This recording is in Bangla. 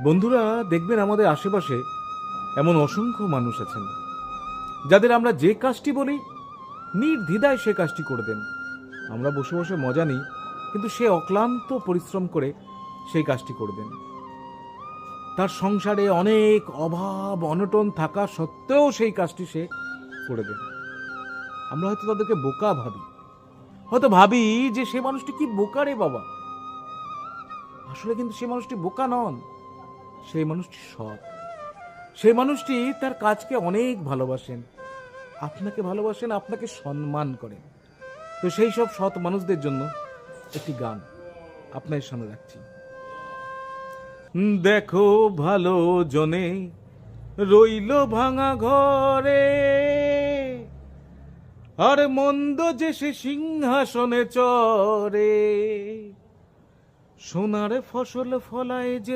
বন্ধুরা, দেখবেন আমাদের আশেপাশে এমন অসংখ্য মানুষ আছেন যাদের আমরা যে কাজটি বলি নির্দ্বিধায় সে কাজটি করে দেন। আমরা বসে বসে মজা নিই, কিন্তু সে অক্লান্ত পরিশ্রম করে সেই কাজটি করে দেন। তার সংসারে অনেক অভাব অনটন থাকা সত্ত্বেও সেই কাজটি সে করে দেন। আমরা হয়তো তাদেরকে বোকা ভাবি, হয়তো ভাবি যে সে মানুষটি কি বোকা রে বাবা। আসলে কিন্তু সে মানুষটি বোকা নন, সেই মানুষটি সৎ। সেই মানুষটি তার কাজকে অনেক ভালোবাসেন, আপনাকে ভালোবাসেন, আপনাকে সম্মান করেন। তো সেই সব সৎ মানুষদের জন্য একটি গান আপনার সামনে রাখছি। দেখো ভালো জনে রইল ভাঙা ঘরে, আর মন্দ যে সে সিংহাসনে চড়ে, সোনার ফসল ফলায় যে